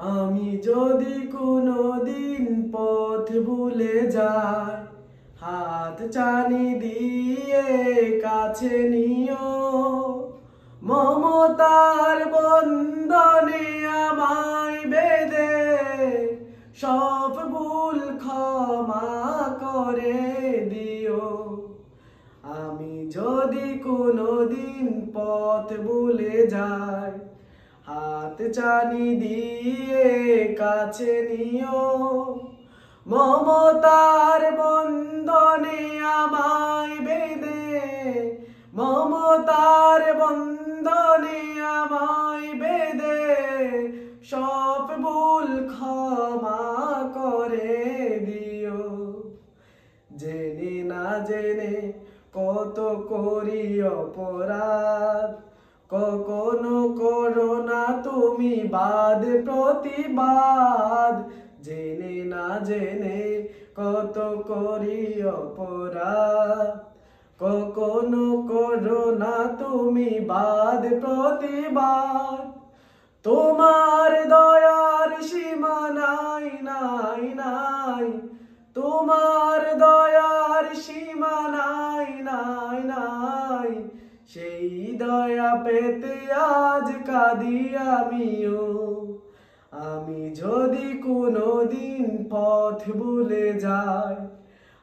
আমি যদি কোনোদিন পথ ভুলে যাই, হাত চানি দিয়ে কাছে নিও। মমতার বন্ধনে আমায় বেঁধে সব ভুল ক্ষমা করে দিও। আমি যদি কোনোদিন পথ ভুলে যাই, হাত চানি দিয়ে কাছে নিও। মমতার বন্ধনে আমায় বেঁধে, মমতার বন্ধনে আমায় বেঁধে সব ভুল ক্ষমা করে দিও। জেনে না জেনে কত করি অপরাধ, কখনো করো না তুমি বাদ প্রতিবাদ। জেনে না জেনে কত করি অপরাধ, কখনো করো না তুমি বাদ প্রতিবাদ। তোমার দয়ার সীমা নাই নাই নাই, তোমার দয়ার সীমা নাই নাই নাই। সেই দয়া পেতে আজ কাঁদি আমিও। আমি যদি কোনোদিন পথ ভুলে যাই,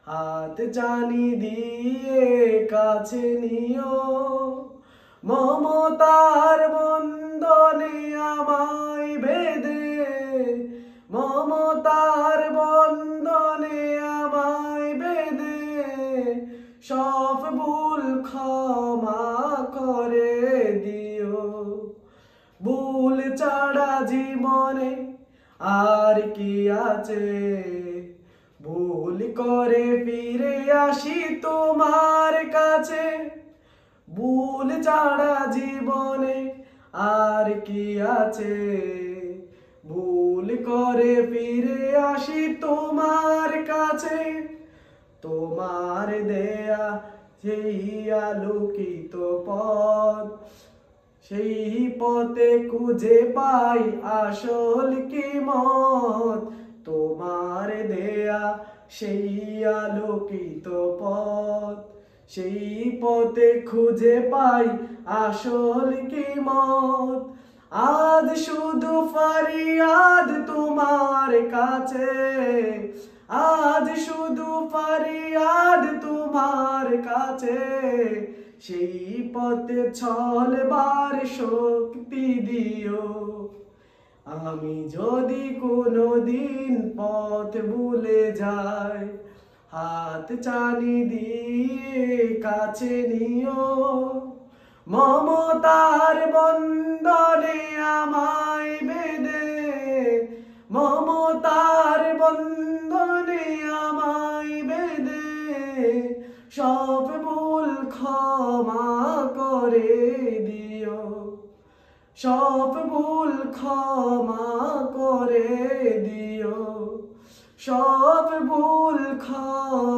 হাত চানি দিয়ে কাছে নিও। মমতার বন্ধনে আমায় বেঁধে, মমতার বন্ধনে আমায় বেঁধে সব ভুল ক্ষমা করে দিও। ভুল ছাড়া জীবনে আর কি আছে, ভুল করে ফিরে আসি তোমার কাছে। ভুল ছাড়া জীবনে আর কি আছে, ভুল করে ফিরে আসি তোমার কাছে। তোমার দেয়া সেই আলোকিত পথ, সেই পথে খুঁজে পাই আসল কিমত। তোমার দেয়া সেই আলোকিত পথ, সেই পথে খুঁজে পাই আসল কিমত। আজ শুধু ফরিয়াদ তোমার কাছে, আজ শুধু ফরিয়াদ তোমার কাছে। সেই পথে চলবার শক্তি দিও। আমি যদি কোনোদিন পথ ভুলে যাই, হাত চানি দিয়ে কাছে নিও। মমতার বন্ধনে আমায় বেঁধে, মমতার বন্ধনে আমায় বেঁধে সব ভুল ক্ষমা করে দিও। সব ভুল ক্ষমা করে দিও, সব ভুল ক্ষমা